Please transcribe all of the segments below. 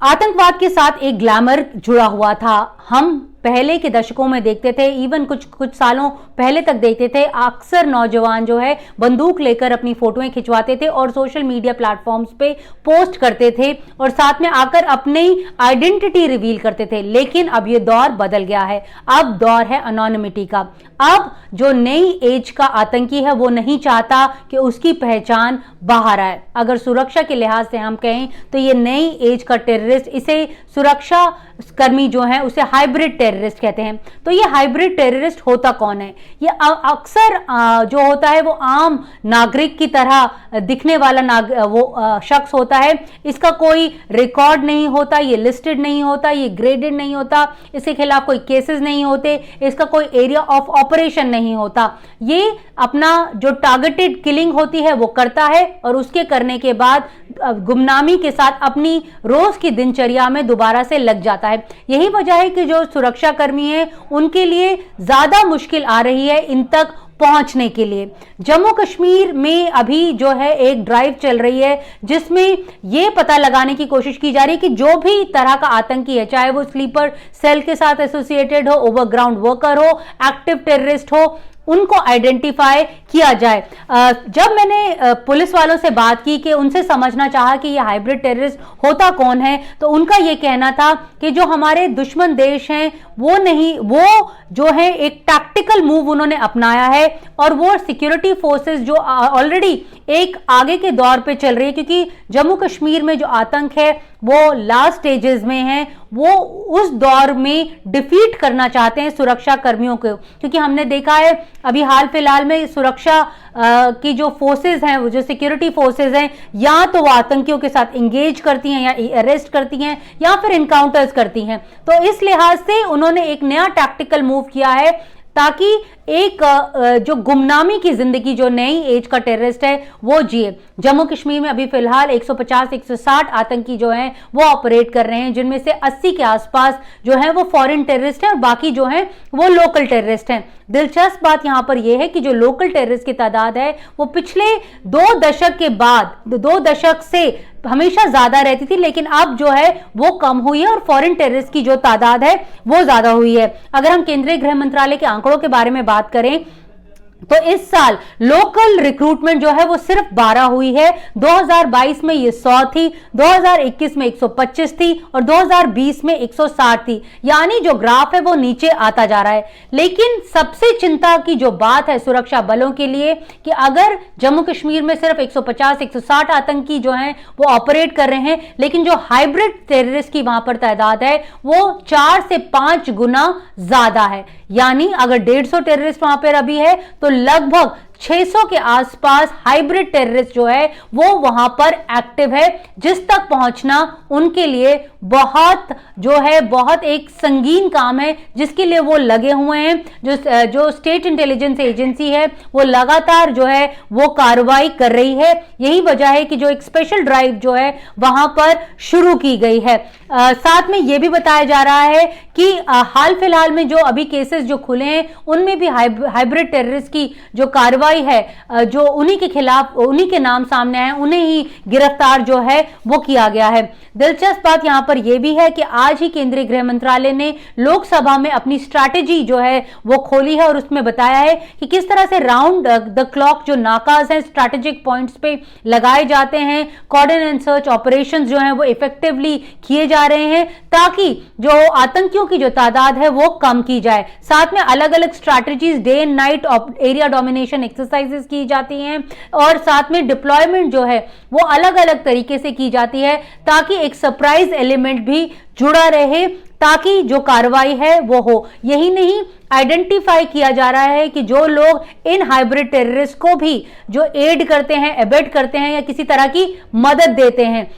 आतंकवाद के साथ एक ग्लैमर जुड़ा हुआ था। हम पहले के दशकों में देखते थे, इवन कुछ सालों पहले तक देखते थे, अक्सर नौजवान जो है बंदूक लेकर अपनी फोटोएं खिंचवाते थे और सोशल मीडिया प्लेटफॉर्म्स पे पोस्ट करते थे और साथ में आकर अपनी आइडेंटिटी रिवील करते थे। लेकिन अब ये दौर बदल गया है। अब दौर है अनोनिमिटी का। अब जो नई एज का आतंकी है वो नहीं चाहता कि उसकी पहचान बाहर आए। अगर सुरक्षा के लिहाज से हम कहें तो ये नई एज का टेररिस्ट, इसे सुरक्षा कर्मी जो है उसे हाइब्रिड टेररिस्ट कहते हैं। तो ये हाइब्रिड टेररिस्ट होता कौन है? ये अक्सर जो होता है वो आम नागरिक की तरह दिखने वाला शख्स होता है। इसका कोई रिकॉर्ड नहीं होता, ये लिस्टेड नहीं होता, ये ग्रेडेड नहीं होता, इसके खिलाफ कोई केसेस नहीं होते, इसका कोई एरिया ऑफ ऑपरेशन नहीं होता। ये अपना जो टारगेटेड किलिंग होती है वो करता है और उसके करने के बाद गुमनामी के साथ अपनी रोज की दिनचर्या में दोबारा से लग जाता है। यही वजह है कि जो सुरक्षा कर्मी हैं उनके लिए ज्यादा मुश्किल आ रही है इन तक पहुंचने के लिए। जम्मू कश्मीर में अभी जो है एक ड्राइव चल रही है जिसमें यह पता लगाने की कोशिश की जा रही है कि जो भी तरह का आतंकी है, चाहे वो स्लीपर सेल के साथ एसोसिएटेड हो, ओवरग्राउंड वर्कर हो, एक्टिव टेररिस्ट हो, उनको आइडेंटिफाई किया जाए। जब मैंने पुलिस वालों से बात की कि उनसे समझना चाहा कि ये हाइब्रिड टेररिस्ट होता कौन है, तो उनका ये कहना था कि जो हमारे दुश्मन देश हैं वो नहीं, वो जो है एक टैक्टिकल मूव उन्होंने अपनाया है और वो सिक्योरिटी फोर्सेस जो ऑलरेडी एक आगे के दौर पे चल रही है, क्योंकि जम्मू कश्मीर में जो आतंक है वो लास्ट स्टेजेस में है, वो उस दौर में डिफीट करना चाहते हैं सुरक्षा कर्मियों को। क्योंकि हमने देखा है अभी हाल फिलहाल में सुरक्षा की जो फोर्सेस हैं, वो जो सिक्योरिटी फोर्सेस हैं, या तो वो आतंकियों के साथ इंगेज करती हैं या अरेस्ट करती हैं या फिर इनकाउंटर्स करती हैं। तो इस लिहाज से उन्होंने एक नया टैक्टिकल मूव किया है ताकि एक जो गुमनामी की जिंदगी जो नई एज का टेररिस्ट है वो जिए। जम्मू कश्मीर में अभी फिलहाल 150-160 आतंकी जो हैं वो ऑपरेट कर रहे हैं, जिनमें से 80 के आसपास जो है वो फॉरेन टेररिस्ट हैं और बाकी जो हैं वो लोकल टेररिस्ट हैं। दिलचस्प बात यहां पर यह है कि जो लोकल टेररिस्ट की तादाद है वो पिछले 2 दशक के बाद 2 दशक से हमेशा ज्यादा रहती थी, लेकिन अब जो है वो कम हुई है और फॉरेन टेररिस्ट की जो तादाद है वो ज्यादा हुई है। अगर हम केंद्रीय गृह मंत्रालय के आंकड़ों के बारे में बात करें तो इस साल लोकल रिक्रूटमेंट जो है वो सिर्फ 12 हुई है। 2022 में ये 100 थी, 2021 में 125 थी और 2020 में 160 थी। यानी जो ग्राफ है वो नीचे आता जा रहा है। लेकिन सबसे चिंता की जो बात है सुरक्षा बलों के लिए कि अगर जम्मू कश्मीर में सिर्फ 150-160 आतंकी जो हैं वो ऑपरेट कर रहे हैं, लेकिन जो हाइब्रिड टेररिस्ट की वहां पर तादाद है वो 4 से 5 गुना ज्यादा है। यानी अगर 150 टेररिस्ट वहां पर अभी है तो लगभग 600 के आसपास हाइब्रिड टेररिस्ट जो है वो वहां पर एक्टिव है, जिस तक पहुंचना उनके लिए बहुत एक संगीन काम है, जिसके लिए वो लगे हुए हैं। जो स्टेट इंटेलिजेंस एजेंसी है वो लगातार जो है वो कार्रवाई कर रही है। यही वजह है कि जो एक स्पेशल ड्राइव जो है वहां पर शुरू की गई है। साथ में यह भी बताया जा रहा है कि हाल फिलहाल में जो अभी केसेस जो खुले हैं उनमें भी हाइब्रिड टेररिस्ट की जो कार्रवाई है, जो उन्हीं के खिलाफ उन्हीं के नाम सामने आए, उन्हें ही गिरफ्तार जो है वो किया गया है। दिलचस्प बात यहां पर यह भी है कि आज ही केंद्रीय गृह मंत्रालय ने लोकसभा में अपनी स्ट्रैटेजी जो है वो खोली है और उसमें बताया है कि किस तरह से राउंड द क्लॉक जो नाकाज हैं स्ट्रैटेजिक पॉइंट्स पे लगाए जाते हैं, कॉर्डन एंड सर्च ऑपरेशंस जो हैं वो इफेक्टिवली किए जा रहे हैं ताकि जो आतंकियों की जो तादाद है वो कम की जाए। साथ में अलग अलग strategies, day and night area domination exercises की जाती हैं और साथ में डिप्लॉयमेंट जो है वो अलग अलग तरीके से की जाती है ताकि एक सरप्राइज एलिमेंट भी जुड़ा रहे, ताकि जो कार्रवाई है वो हो। यही नहीं, आइडेंटिफाई किया जा रहा है कि जो लोग इन हाइब्रिड टेररिस्ट को भी जो एड करते हैं, एबेट करते हैं या किसी तरह की मदद देते हैं,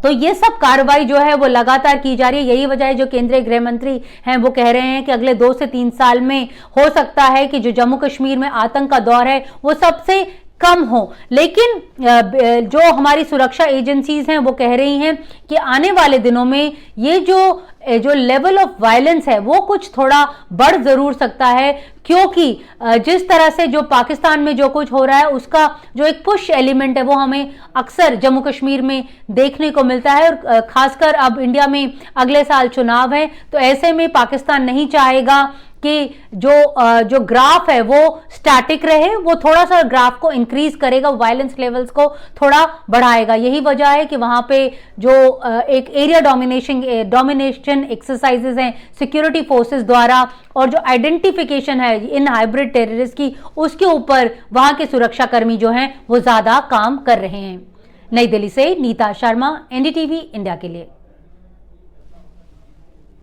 तो ये सब कार्रवाई जो है वो लगातार की जा रही है। यही वजह है जो केंद्रीय गृह मंत्री हैं वो कह रहे हैं कि अगले 2 से 3 साल में हो सकता है कि जो जम्मू कश्मीर में आतंक का दौर है वो सबसे कम हो। लेकिन जो हमारी सुरक्षा एजेंसीज हैं वो कह रही हैं कि आने वाले दिनों में ये जो लेवल ऑफ वायलेंस है वो कुछ थोड़ा बढ़ जरूर सकता है, क्योंकि जिस तरह से जो पाकिस्तान में जो कुछ हो रहा है उसका जो एक पुश एलिमेंट है वो हमें अक्सर जम्मू कश्मीर में देखने को मिलता है। और खासकर अब इंडिया में अगले साल चुनाव है, तो ऐसे में पाकिस्तान नहीं चाहेगा कि जो ग्राफ है वो स्टैटिक रहे, वो थोड़ा सा ग्राफ को इंक्रीज करेगा, वायलेंस लेवल्स को थोड़ा बढ़ाएगा। यही वजह है कि वहां पे जो एक एरिया डोमिनेशन एक्सरसाइजेज हैं सिक्योरिटी फोर्सेस द्वारा, और जो आइडेंटिफिकेशन है इन हाइब्रिड टेररिस्ट की, उसके ऊपर वहां के सुरक्षा कर्मी जो हैं वो ज्यादा काम कर रहे हैं। नई दिल्ली से नीता शर्मा, एनडीटीवी इंडिया के लिए।